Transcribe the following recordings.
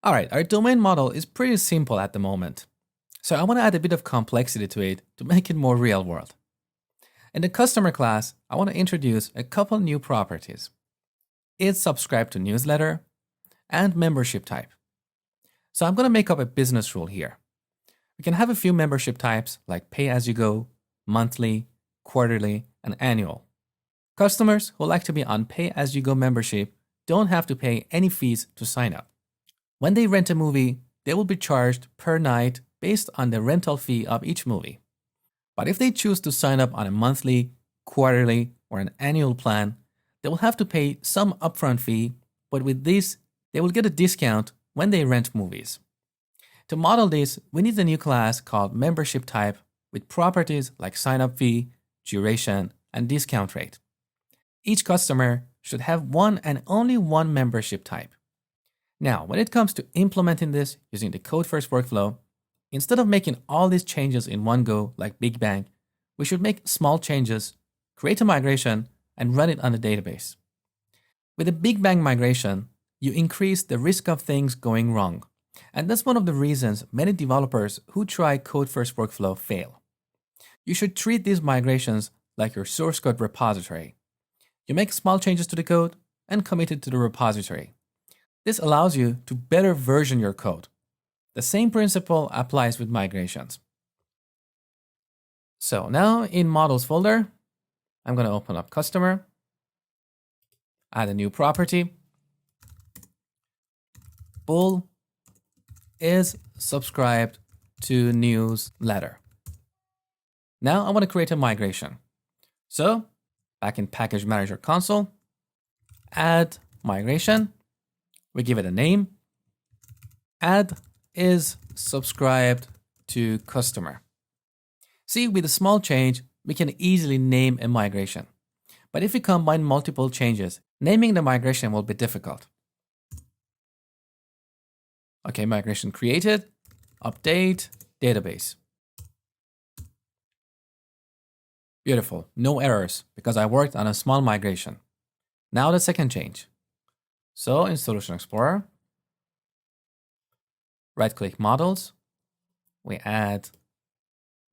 All right, our domain model is pretty simple at the moment. So I want to add a bit of complexity to it to make it more real world. In the customer class, I want to introduce a couple new properties. It's subscribe to newsletter and membership type. So I'm going to make up a business rule here. We can have a few membership types like pay as you go, monthly, quarterly, and annual. Customers who like to be on pay as you go membership don't have to pay any fees to sign up. When they rent a movie, they will be charged per night based on the rental fee of each movie. But if they choose to sign up on a monthly, quarterly, or an annual plan, they will have to pay some upfront fee, but with this, they will get a discount when they rent movies. To model this, we need a new class called membership type with properties like sign up fee, duration, and discount rate. Each customer should have one and only one membership type. Now, when it comes to implementing this using the code first workflow, instead of making all these changes in one go like Big Bang, we should make small changes, create a migration, and run it on the database. With a Big Bang migration, you increase the risk of things going wrong. And that's one of the reasons many developers who try code first workflow fail. You should treat these migrations like your source code repository. You make small changes to the code and commit it to the repository. This allows you to better version your code. The same principle applies with migrations. So now in models folder, I'm going to open up customer, add a new property. Bull is subscribed to newsletter. Now I want to create a migration. So back in package manager console, add migration. We give it a name. Add is subscribed to customer. See, with a small change, we can easily name a migration. But if we combine multiple changes, naming the migration will be difficult. Okay, migration created, update, database. Beautiful, no errors because I worked on a small migration. Now the second change. So in Solution Explorer, right-click models, we add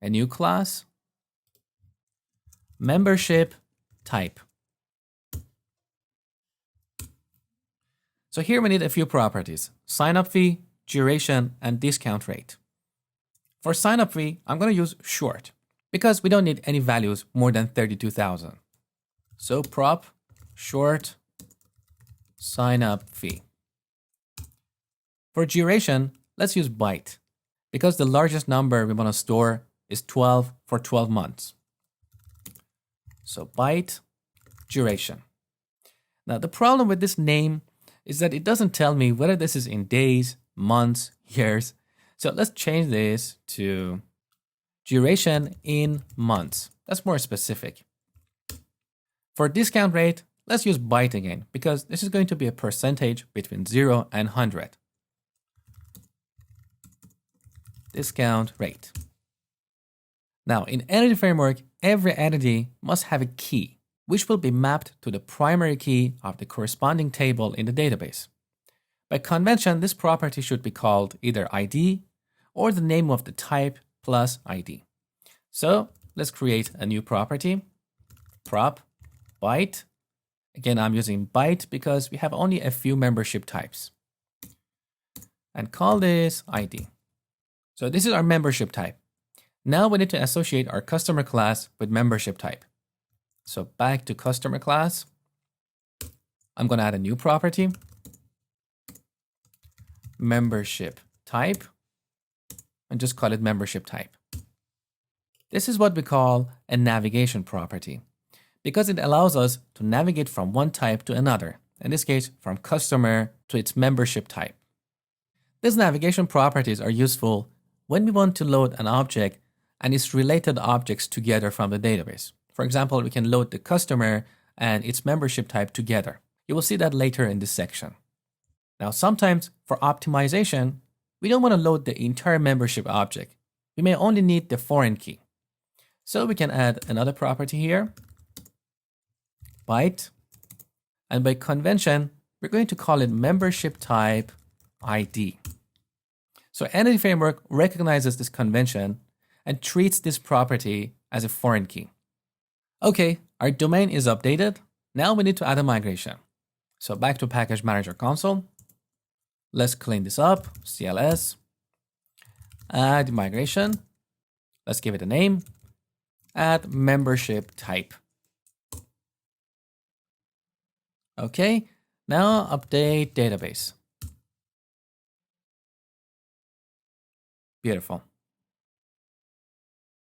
a new class, membership type. So here we need a few properties, sign-up fee, duration, and discount rate. For sign-up fee, I'm going to use short because we don't need any values more than 32,000. So prop short sign-up fee. For duration, let's use byte because the largest number we want to store is 12 for 12 months. So byte duration. Now the problem with this name is that it doesn't tell me whether this is in days, months, years. So let's change this to duration in months. That's more specific. For discount rate, let's use byte again because this is going to be a percentage between 0 and 100. Discount rate. Now in Entity Framework, every entity must have a key, which will be mapped to the primary key of the corresponding table in the database. By convention, this property should be called either ID or the name of the type plus ID. So let's create a new property, prop byte. Again, I'm using byte because we have only a few membership types. And call this ID. So this is our membership type. Now we need to associate our customer class with membership type. So back to customer class, I'm going to add a new property, membership type, and just call it membership type. This is what we call a navigation property because it allows us to navigate from one type to another, in this case, from customer to its membership type. These navigation properties are useful when we want to load an object and its related objects together from the database. For example, we can load the customer and its membership type together. You will see that later in this section. Now, sometimes for optimization, we don't want to load the entire membership object. We may only need the foreign key. So we can add another property here, byte, and by convention, we're going to call it membership type ID. So Entity Framework recognizes this convention and treats this property as a foreign key. Okay, our domain is updated. Now we need to add a migration. So back to Package Manager console. Let's clean this up. CLS. Add migration. Let's give it a name. Add membership type. Okay, now update database. Beautiful.